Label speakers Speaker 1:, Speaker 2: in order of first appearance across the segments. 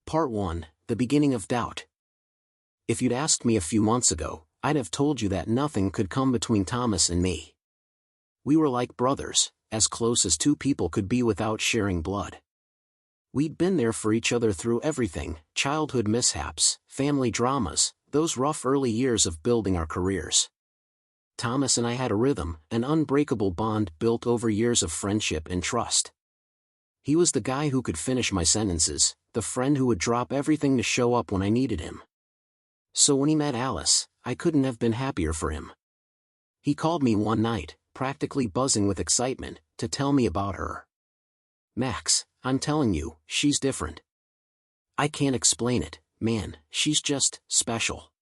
Speaker 1: Part 1, The Beginning of Doubt. If you'd asked me a few months ago, I'd have told you that nothing could come between Thomas and me. We were like brothers, as close as two people could be without sharing blood. We'd been there for each other through everything: childhood mishaps, family dramas, those rough early years of building our careers. Thomas and I had a rhythm, an unbreakable bond built over years of friendship and trust. He was the guy who could finish my sentences, the friend who would drop everything to show up when I needed him. So when he met Alice, I couldn't have been happier for him. He called me one night, practically buzzing with excitement, to tell me about her. "Max, I'm telling you, she's different. I can't explain it, man, she's just special."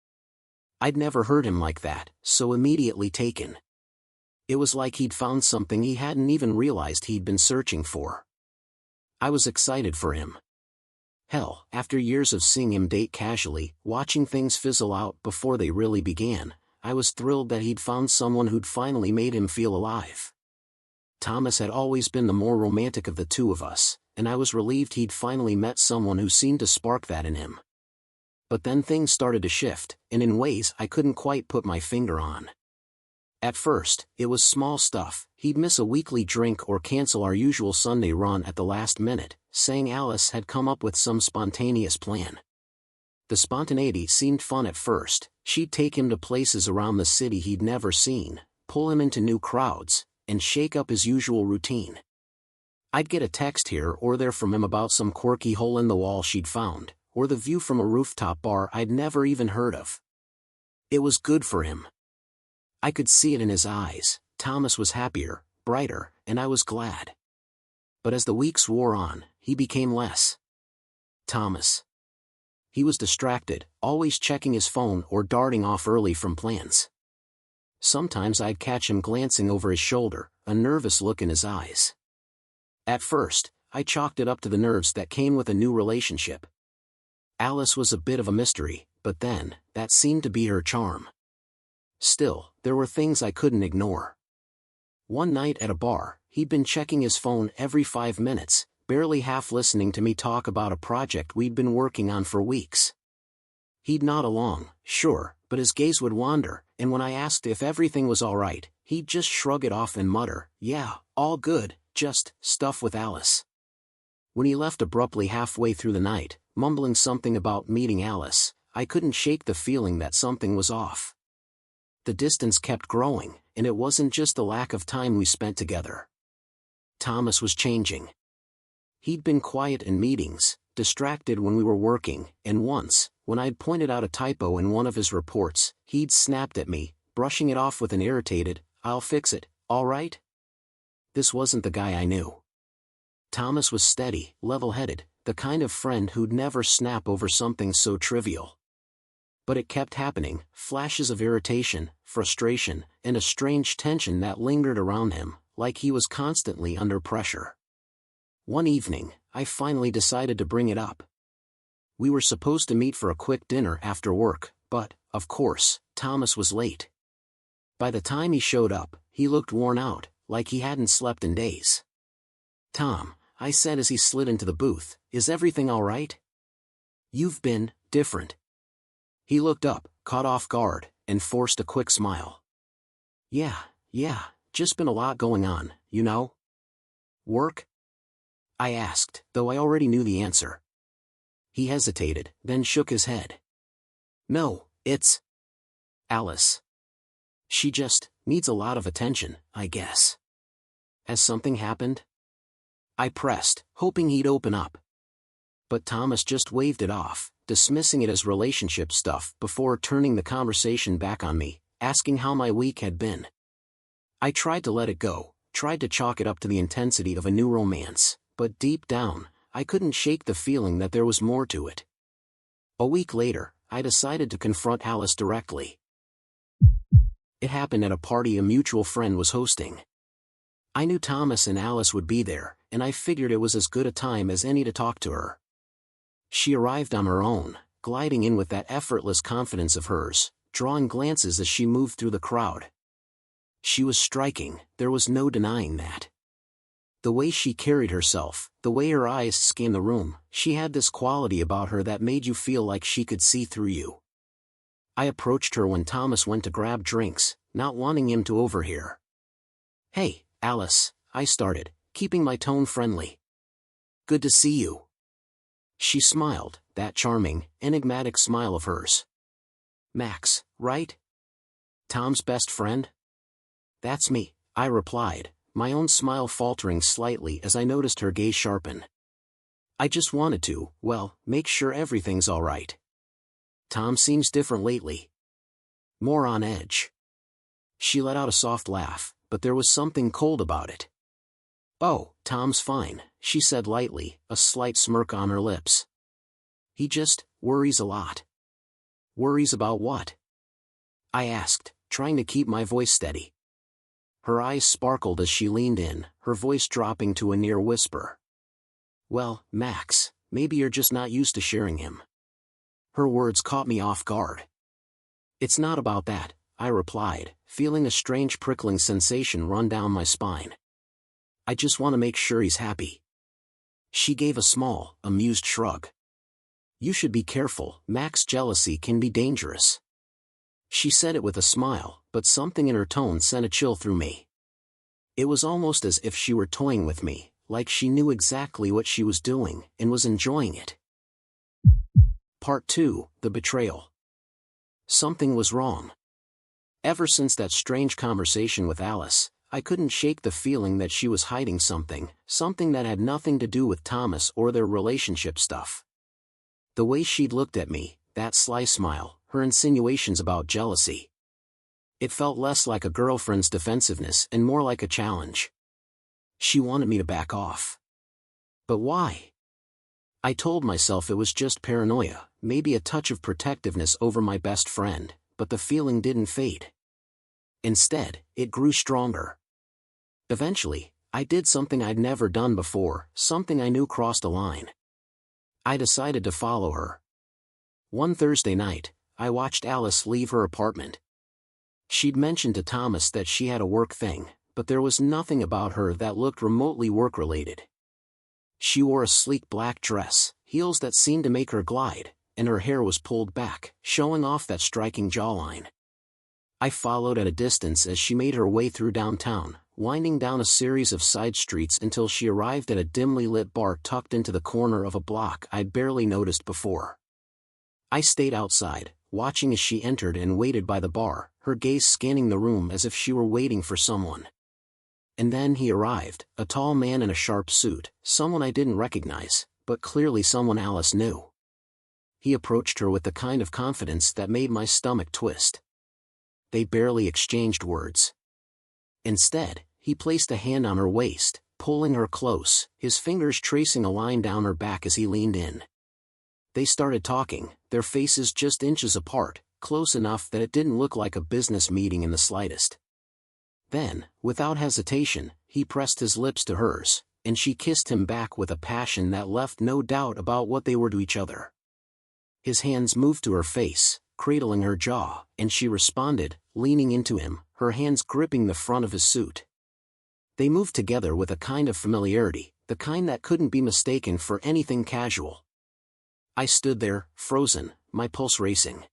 Speaker 1: I'd never heard him like that, so immediately taken. It was like he'd found something he hadn't even realized he'd been searching for. I was excited for him. Hell, after years of seeing him date casually, watching things fizzle out before they really began, I was thrilled that he'd found someone who'd finally made him feel alive. Thomas had always been the more romantic of the two of us, and I was relieved he'd finally met someone who seemed to spark that in him. But then things started to shift, and in ways I couldn't quite put my finger on. At first, it was small stuff. He'd miss a weekly drink or cancel our usual Sunday run at the last minute, saying Alice had come up with some spontaneous plan. The spontaneity seemed fun at first. She'd take him to places around the city he'd never seen, pull him into new crowds, and shake up his usual routine. I'd get a text here or there from him about some quirky hole in the wall she'd found, or the view from a rooftop bar I'd never even heard of. It was good for him. I could see it in his eyes. Thomas was happier, brighter, and I was glad. But as the weeks wore on, he became less Thomas. He was distracted, always checking his phone or darting off early from plans. Sometimes I'd catch him glancing over his shoulder, a nervous look in his eyes. At first, I chalked it up to the nerves that came with a new relationship. Alice was a bit of a mystery, but then, that seemed to be her charm. Still, there were things I couldn't ignore. One night at a bar, he'd been checking his phone every 5 minutes, barely half listening to me talk about a project we'd been working on for weeks. He'd nod along, sure, but his gaze would wander, and when I asked if everything was all right, he'd just shrug it off and mutter, "Yeah, all good, just stuff with Alice." When he left abruptly halfway through the night, mumbling something about meeting Alice, I couldn't shake the feeling that something was off. The distance kept growing, and it wasn't just the lack of time we spent together. Thomas was changing. He'd been quiet in meetings, distracted when we were working, and once, when I'd pointed out a typo in one of his reports, he'd snapped at me, brushing it off with an irritated, "I'll fix it, all right?" This wasn't the guy I knew. Thomas was steady, level-headed, the kind of friend who'd never snap over something so trivial. But it kept happening, flashes of irritation, frustration, and a strange tension that lingered around him, like he was constantly under pressure. One evening, I finally decided to bring it up. We were supposed to meet for a quick dinner after work, but, of course, Thomas was late. By the time he showed up, he looked worn out, like he hadn't slept in days. "Tom," I said as he slid into the booth, "is everything all right? You've been different." He looked up, caught off guard, and forced a quick smile. Yeah, just been a lot going on, you know?" "Work?" I asked, though I already knew the answer. He hesitated, then shook his head. "No, it's Alice. She just needs a lot of attention, I guess." "Has something happened?" I pressed, hoping he'd open up. But Thomas just waved it off, dismissing it as relationship stuff before turning the conversation back on me, asking how my week had been. I tried to let it go, tried to chalk it up to the intensity of a new romance, but deep down, I couldn't shake the feeling that there was more to it. A week later, I decided to confront Alice directly. It happened at a party a mutual friend was hosting. I knew Thomas and Alice would be there, and I figured it was as good a time as any to talk to her. She arrived on her own, gliding in with that effortless confidence of hers, drawing glances as she moved through the crowd. She was striking, there was no denying that. The way she carried herself, the way her eyes scanned the room, she had this quality about her that made you feel like she could see through you. I approached her when Thomas went to grab drinks, not wanting him to overhear. "Hey, Alice," I started, keeping my tone friendly. "Good to see you." She smiled, that charming, enigmatic smile of hers. "Max, right? Tom's best friend?" "That's me," I replied, my own smile faltering slightly as I noticed her gaze sharpen. "I just wanted to, well, make sure everything's all right. Tom seems different lately. More on edge." She let out a soft laugh, but there was something cold about it. "Oh, Tom's fine," she said lightly, a slight smirk on her lips. "He just worries a lot." "Worries about what?" I asked, trying to keep my voice steady. Her eyes sparkled as she leaned in, her voice dropping to a near whisper. "Well, Max, maybe you're just not used to sharing him." Her words caught me off guard. "It's not about that," I replied, feeling a strange prickling sensation run down my spine. "I just want to make sure he's happy." She gave a small, amused shrug. "You should be careful, Max. Jealousy can be dangerous." She said it with a smile, but something in her tone sent a chill through me. It was almost as if she were toying with me, like she knew exactly what she was doing and was enjoying it. Part 2, The Betrayal. Something was wrong. Ever since that strange conversation with Alice, I couldn't shake the feeling that she was hiding something that had nothing to do with Thomas or their relationship stuff. The way she'd looked at me, that sly smile, her insinuations about jealousy. It felt less like a girlfriend's defensiveness and more like a challenge. She wanted me to back off. But why? I told myself it was just paranoia, maybe a touch of protectiveness over my best friend, but the feeling didn't fade. Instead, it grew stronger. Eventually, I did something I'd never done before, something I knew crossed a line. I decided to follow her. One Thursday night, I watched Alice leave her apartment. She'd mentioned to Thomas that she had a work thing, but there was nothing about her that looked remotely work-related. She wore a sleek black dress, heels that seemed to make her glide, and her hair was pulled back, showing off that striking jawline. I followed at a distance as she made her way through downtown, winding down a series of side streets until she arrived at a dimly lit bar tucked into the corner of a block I'd barely noticed before. I stayed outside, watching as she entered and waited by the bar, her gaze scanning the room as if she were waiting for someone. And then he arrived, a tall man in a sharp suit, someone I didn't recognize, but clearly someone Alice knew. He approached her with the kind of confidence that made my stomach twist. They barely exchanged words. Instead, he placed a hand on her waist, pulling her close, his fingers tracing a line down her back as he leaned in. They started talking, their faces just inches apart, close enough that it didn't look like a business meeting in the slightest. Then, without hesitation, he pressed his lips to hers, and she kissed him back with a passion that left no doubt about what they were to each other. His hands moved to her face, cradling her jaw, and she responded, leaning into him, her hands gripping the front of his suit. They moved together with a kind of familiarity, the kind that couldn't be mistaken for anything casual. I stood there, frozen, my pulse racing.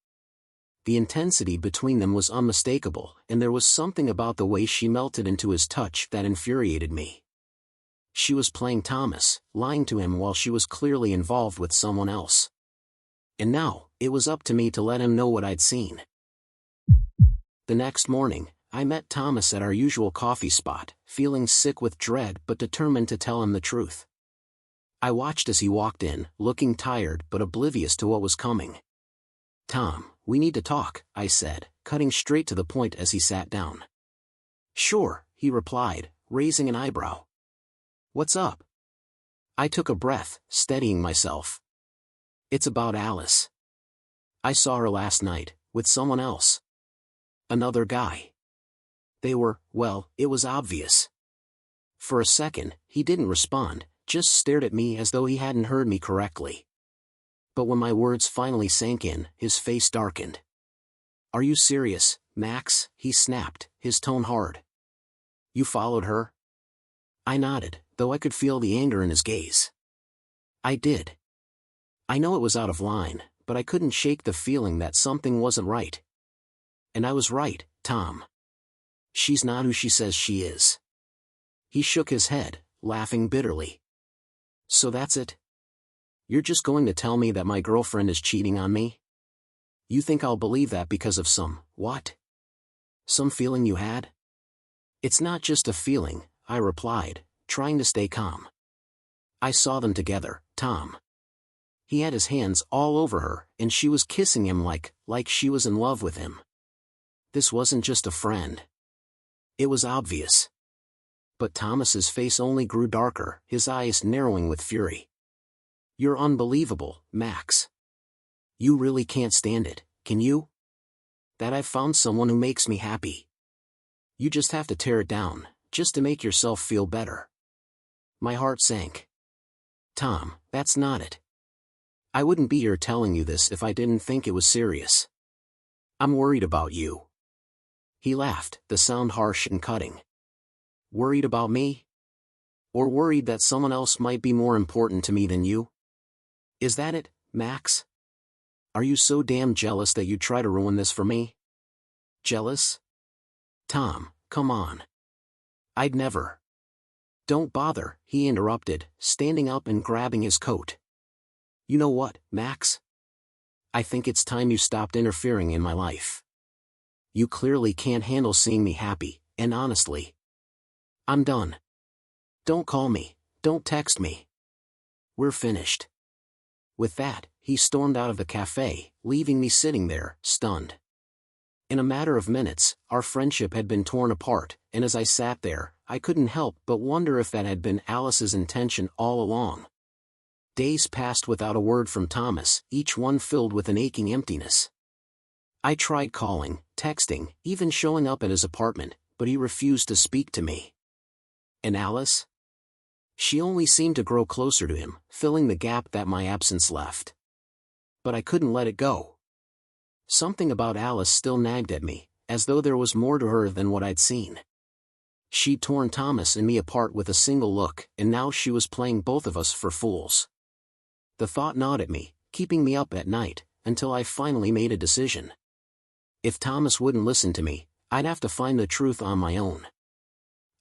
Speaker 1: The intensity between them was unmistakable, and there was something about the way she melted into his touch that infuriated me. She was playing Thomas, lying to him while she was clearly involved with someone else. And now, it was up to me to let him know what I'd seen. The next morning, I met Thomas at our usual coffee spot, feeling sick with dread but determined to tell him the truth. I watched as he walked in, looking tired but oblivious to what was coming. "Tom, we need to talk," I said, cutting straight to the point as he sat down. "Sure," he replied, raising an eyebrow. "What's up?" I took a breath, steadying myself. "It's about Alice. I saw her last night, with someone else. Another guy. They were, well, it was obvious." For a second, he didn't respond, just stared at me as though he hadn't heard me correctly. But when my words finally sank in, his face darkened. "Are you serious, Max?" he snapped, his tone hard. "You followed her?" I nodded, though I could feel the anger in his gaze. I did. I know it was out of line, but I couldn't shake the feeling that something wasn't right. And I was right, Tom. She's not who she says she is. He shook his head, laughing bitterly. So that's it? You're just going to tell me that my girlfriend is cheating on me? You think I'll believe that because of what? Some feeling you had? It's not just a feeling, I replied, trying to stay calm. I saw them together, Tom. He had his hands all over her, and she was kissing him like she was in love with him. This wasn't just a friend. It was obvious. But Thomas's face only grew darker, his eyes narrowing with fury. You're unbelievable, Max. You really can't stand it, can you? That I've found someone who makes me happy. You just have to tear it down, just to make yourself feel better. My heart sank. Tom, that's not it. I wouldn't be here telling you this if I didn't think it was serious. I'm worried about you. He laughed, the sound harsh and cutting. Worried about me? Or worried that someone else might be more important to me than you? Is that it, Max? Are you so damn jealous that you try to ruin this for me? Jealous? Tom, come on. I'd never. Don't bother, he interrupted, standing up and grabbing his coat. You know what, Max? I think it's time you stopped interfering in my life. You clearly can't handle seeing me happy, and honestly, I'm done. Don't call me, don't text me. We're finished. With that, he stormed out of the cafe, leaving me sitting there, stunned. In a matter of minutes, our friendship had been torn apart, and as I sat there, I couldn't help but wonder if that had been Alice's intention all along. Days passed without a word from Thomas, each one filled with an aching emptiness. I tried calling, texting, even showing up at his apartment, but he refused to speak to me. And Alice? She only seemed to grow closer to him, filling the gap that my absence left. But I couldn't let it go. Something about Alice still nagged at me, as though there was more to her than what I'd seen. She'd torn Thomas and me apart with a single look, and now she was playing both of us for fools. The thought gnawed at me, keeping me up at night, until I finally made a decision. If Thomas wouldn't listen to me, I'd have to find the truth on my own.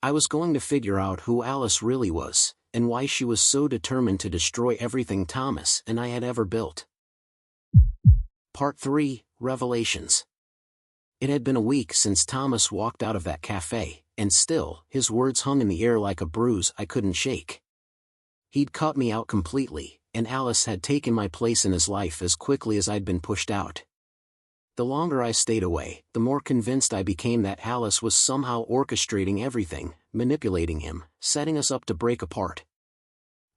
Speaker 1: I was going to figure out who Alice really was, and why she was so determined to destroy everything Thomas and I had ever built. Part 3, Revelations. It had been a week since Thomas walked out of that cafe, and still, his words hung in the air like a bruise I couldn't shake. He'd cut me out completely, and Alice had taken my place in his life as quickly as I'd been pushed out. The longer I stayed away, the more convinced I became that Alice was somehow orchestrating everything, manipulating him, setting us up to break apart.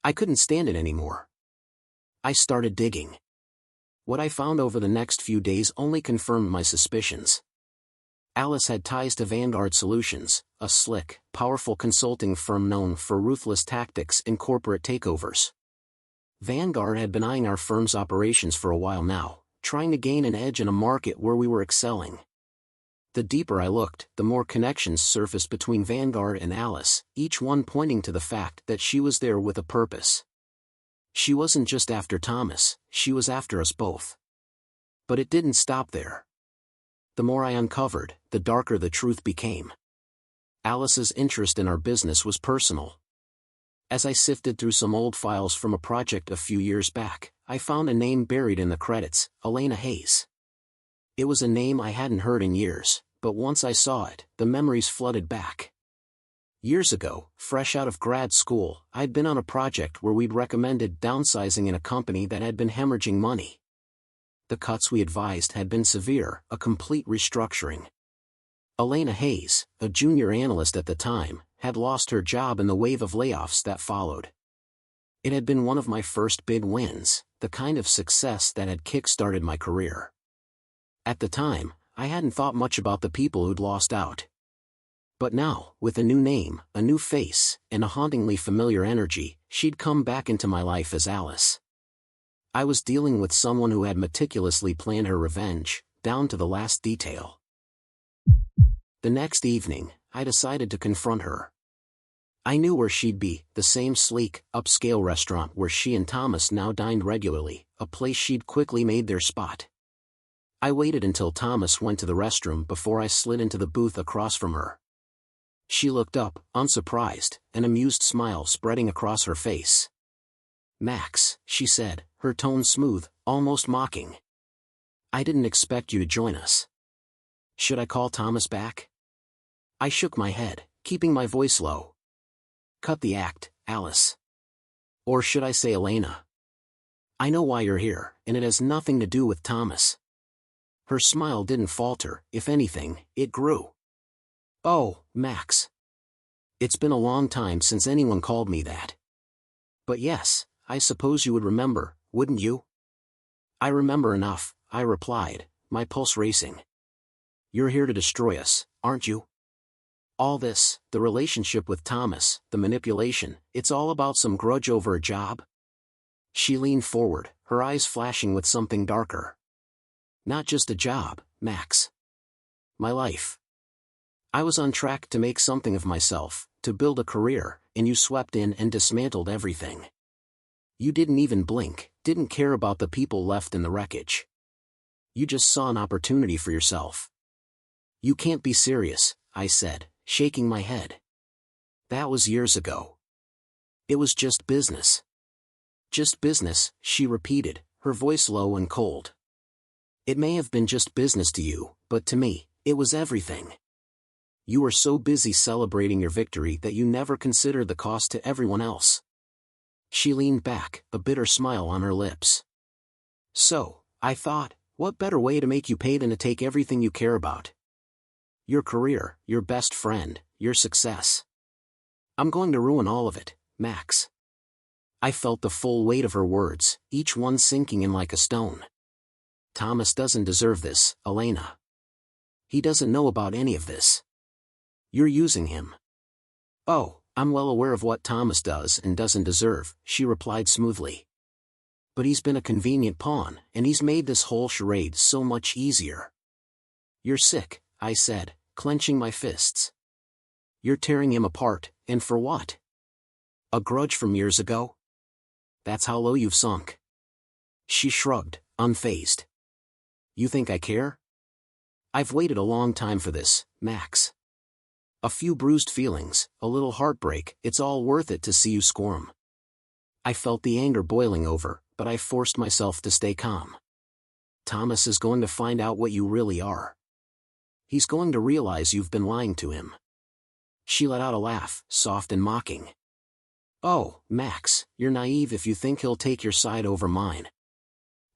Speaker 1: I couldn't stand it anymore. I started digging. What I found over the next few days only confirmed my suspicions. Alice had ties to Vanguard Solutions, a slick, powerful consulting firm known for ruthless tactics in corporate takeovers. Vanguard had been eyeing our firm's operations for a while now, trying to gain an edge in a market where we were excelling. The deeper I looked, the more connections surfaced between Vanguard and Alice, each one pointing to the fact that she was there with a purpose. She wasn't just after Thomas, she was after us both. But it didn't stop there. The more I uncovered, the darker the truth became. Alice's interest in our business was personal. As I sifted through some old files from a project a few years back, I found a name buried in the credits, Elena Hayes. It was a name I hadn't heard in years, but once I saw it, the memories flooded back. Years ago, fresh out of grad school, I'd been on a project where we'd recommended downsizing in a company that had been hemorrhaging money. The cuts we advised had been severe, a complete restructuring. Elena Hayes, a junior analyst at the time, had lost her job in the wave of layoffs that followed. It had been one of my first big wins, the kind of success that had kick-started my career. At the time, I hadn't thought much about the people who'd lost out. But now, with a new name, a new face, and a hauntingly familiar energy, she'd come back into my life as Alice. I was dealing with someone who had meticulously planned her revenge, down to the last detail. The next evening, I decided to confront her. I knew where she'd be, the same sleek, upscale restaurant where she and Thomas now dined regularly, a place she'd quickly made their spot. I waited until Thomas went to the restroom before I slid into the booth across from her. She looked up, unsurprised, an amused smile spreading across her face. "Max," she said, her tone smooth, almost mocking. "I didn't expect you to join us. Should I call Thomas back?" I shook my head, keeping my voice low. "Cut the act, Alice. Or should I say Elena? I know why you're here, and it has nothing to do with Thomas." Her smile didn't falter, if anything, it grew. "Oh, Max. It's been a long time since anyone called me that. But yes, I suppose you would remember, wouldn't you?" "I remember enough," I replied, my pulse racing. "You're here to destroy us, aren't you? All this, the relationship with Thomas, the manipulation, it's all about some grudge over a job?" She leaned forward, her eyes flashing with something darker. "Not just a job, Max. My life. I was on track to make something of myself, to build a career, and you swept in and dismantled everything. You didn't even blink, didn't care about the people left in the wreckage. You just saw an opportunity for yourself." "You can't be serious," I said, shaking my head. "That was years ago. It was just business." "Just business," she repeated, her voice low and cold. "It may have been just business to you, but to me, it was everything. You were so busy celebrating your victory that you never considered the cost to everyone else." She leaned back, a bitter smile on her lips. "So, I thought, what better way to make you pay than to take everything you care about? Your career, your best friend, your success. I'm going to ruin all of it, Max." I felt the full weight of her words, each one sinking in like a stone. "Thomas doesn't deserve this, Elena. He doesn't know about any of this. You're using him." "Oh, I'm well aware of what Thomas does and doesn't deserve," she replied smoothly. "But he's been a convenient pawn, and he's made this whole charade so much easier." "You're sick," I said, clenching my fists. "You're tearing him apart, and for what? A grudge from years ago? That's how low you've sunk." She shrugged, unfazed. "You think I care? I've waited a long time for this, Max. A few bruised feelings, a little heartbreak, it's all worth it to see you squirm." I felt the anger boiling over, but I forced myself to stay calm. "Thomas is going to find out what you really are. He's going to realize you've been lying to him." She let out a laugh, soft and mocking. "Oh, Max, you're naive if you think he'll take your side over mine.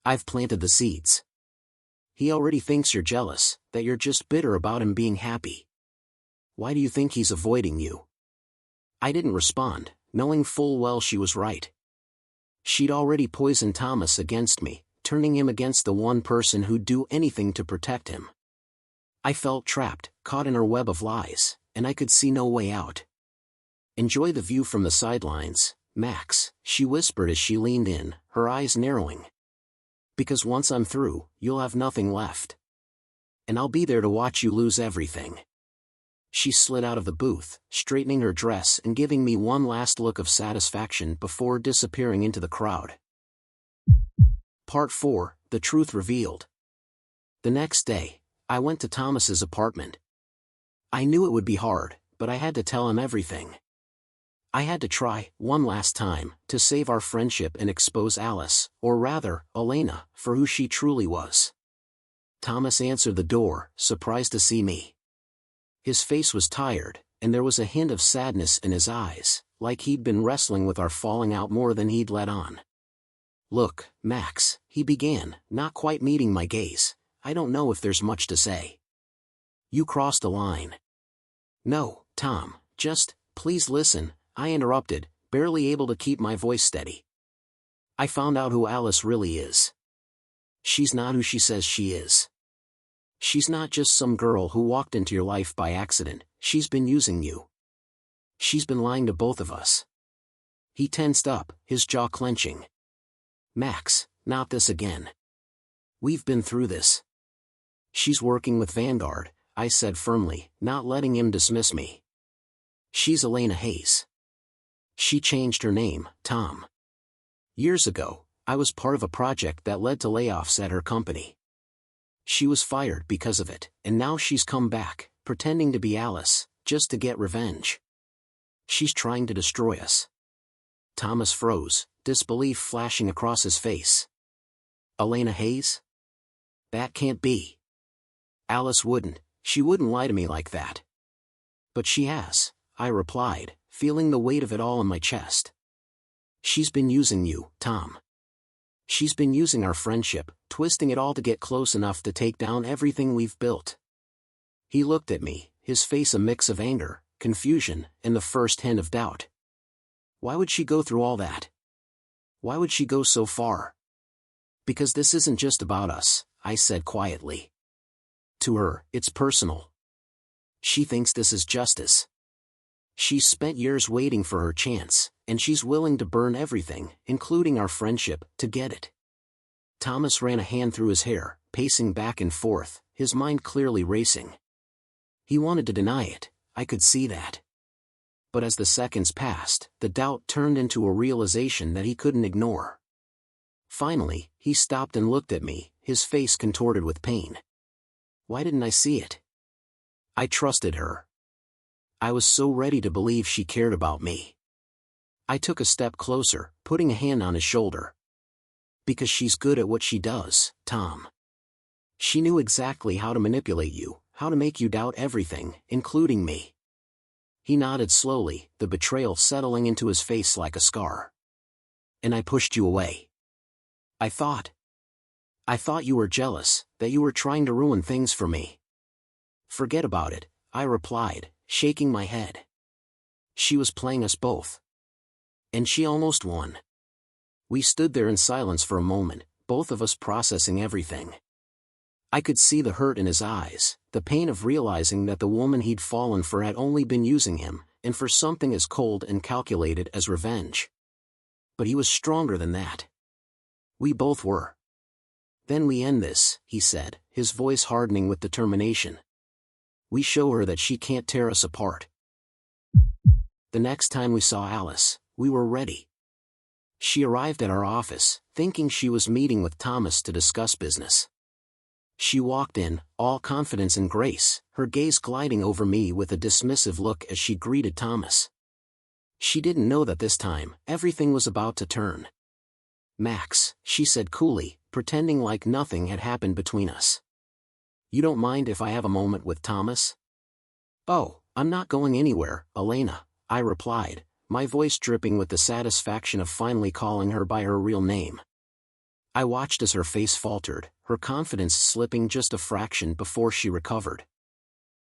Speaker 1: I've planted the seeds. He already thinks you're jealous, that you're just bitter about him being happy. Why do you think he's avoiding you?" I didn't respond, knowing full well she was right. She'd already poisoned Thomas against me, turning him against the one person who'd do anything to protect him. I felt trapped, caught in her web of lies, and I could see no way out. "Enjoy the view from the sidelines, Max," she whispered as she leaned in, her eyes narrowing. "Because once I'm through, you'll have nothing left. And I'll be there to watch you lose everything." She slid out of the booth, straightening her dress and giving me one last look of satisfaction before disappearing into the crowd. Part 4, The Truth Revealed. The next day, I went to Thomas's apartment. I knew it would be hard, but I had to tell him everything. I had to try, one last time, to save our friendship and expose Alice, or rather, Elena, for who she truly was. Thomas answered the door, surprised to see me. His face was tired, and there was a hint of sadness in his eyes, like he'd been wrestling with our falling out more than he'd let on. "Look, Max," he began, not quite meeting my gaze, "I don't know if there's much to say. You crossed a line." "No, Tom, just, please listen," I interrupted, barely able to keep my voice steady. "I found out who Alice really is. She's not who she says she is. She's not just some girl who walked into your life by accident, she's been using you. She's been lying to both of us." He tensed up, his jaw clenching. "Max, not this again. We've been through this." "She's working with Vanguard," I said firmly, not letting him dismiss me. "She's Elena Hayes. She changed her name, Tom. Years ago, I was part of a project that led to layoffs at her company. She was fired because of it, and now she's come back, pretending to be Alice, just to get revenge. She's trying to destroy us. Thomas froze, disbelief flashing across his face. Elena Hayes? That can't be. Alice wouldn't, she wouldn't lie to me like that. But she has, I replied, feeling the weight of it all in my chest. She's been using you, Tom. She's been using our friendship, twisting it all to get close enough to take down everything we've built. He looked at me, his face a mix of anger, confusion, and the first hint of doubt. Why would she go through all that? Why would she go so far? Because this isn't just about us, I said quietly. To her, it's personal. She thinks this is justice. She's spent years waiting for her chance, and she's willing to burn everything, including our friendship, to get it. Thomas ran a hand through his hair, pacing back and forth, his mind clearly racing. He wanted to deny it, I could see that. But as the seconds passed, the doubt turned into a realization that he couldn't ignore. Finally, he stopped and looked at me, his face contorted with pain. Why didn't I see it? I trusted her. I was so ready to believe she cared about me. I took a step closer, putting a hand on his shoulder. Because she's good at what she does, Tom. She knew exactly how to manipulate you, how to make you doubt everything, including me. He nodded slowly, the betrayal settling into his face like a scar. And I pushed you away. I thought you were jealous, that you were trying to ruin things for me. Forget about it, I replied, shaking my head. She was playing us both. And she almost won. We stood there in silence for a moment, both of us processing everything. I could see the hurt in his eyes, the pain of realizing that the woman he'd fallen for had only been using him, and for something as cold and calculated as revenge. But he was stronger than that. We both were. Then we end this, he said, his voice hardening with determination. We show her that she can't tear us apart. The next time we saw Alice, we were ready. She arrived at our office, thinking she was meeting with Thomas to discuss business. She walked in, all confidence and grace, her gaze gliding over me with a dismissive look as she greeted Thomas. She didn't know that this time, everything was about to turn. Max, she said coolly, pretending like nothing had happened between us. You don't mind if I have a moment with Thomas? Oh, I'm not going anywhere, Elena, I replied, my voice dripping with the satisfaction of finally calling her by her real name. I watched as her face faltered, her confidence slipping just a fraction before she recovered.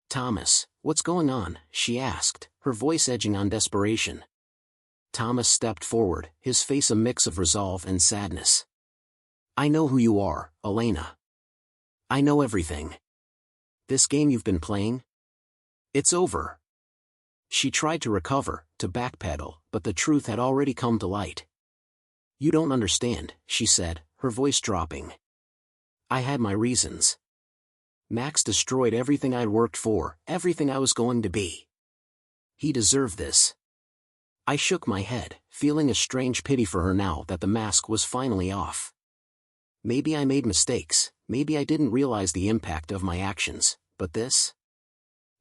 Speaker 1: Thomas, what's going on? She asked, her voice edging on desperation. Thomas stepped forward, his face a mix of resolve and sadness. I know who you are, Elena. I know everything. This game you've been playing? It's over. She tried to recover, to backpedal, but the truth had already come to light. You don't understand, she said, her voice dropping. I had my reasons. Max destroyed everything I'd worked for, everything I was going to be. He deserved this. I shook my head, feeling a strange pity for her now that the mask was finally off. Maybe I made mistakes, maybe I didn't realize the impact of my actions, but this?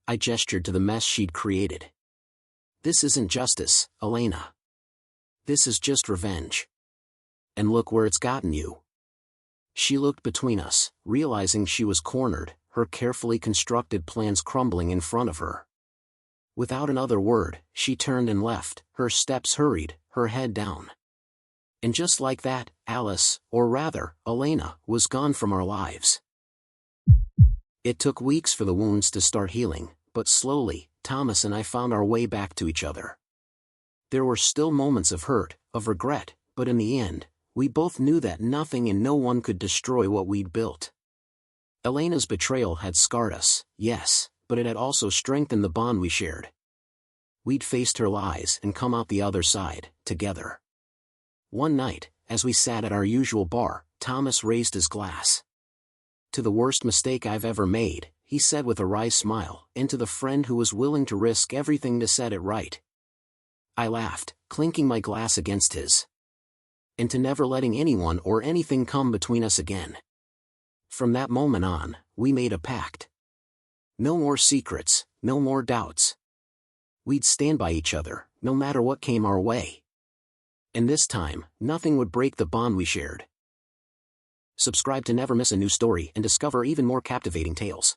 Speaker 1: I gestured to the mess she'd created. This isn't justice, Elena. This is just revenge. And look where it's gotten you. She looked between us, realizing she was cornered, her carefully constructed plans crumbling in front of her. Without another word, she turned and left, her steps hurried, her head down. And just like that, Alice, or rather, Elena, was gone from our lives. It took weeks for the wounds to start healing, but slowly, Thomas and I found our way back to each other. There were still moments of hurt, of regret, but in the end, we both knew that nothing and no one could destroy what we'd built. Elena's betrayal had scarred us, yes, but it had also strengthened the bond we shared. We'd faced her lies and come out the other side, together. One night, as we sat at our usual bar, Thomas raised his glass. To the worst mistake I've ever made, he said with a wry smile, and to the friend who was willing to risk everything to set it right. I laughed, clinking my glass against his. And to never letting anyone or anything come between us again. From that moment on, we made a pact. No more secrets, no more doubts. We'd stand by each other, no matter what came our way. And this time, nothing would break the bond we shared. Subscribe to never miss a new story and discover even more captivating tales.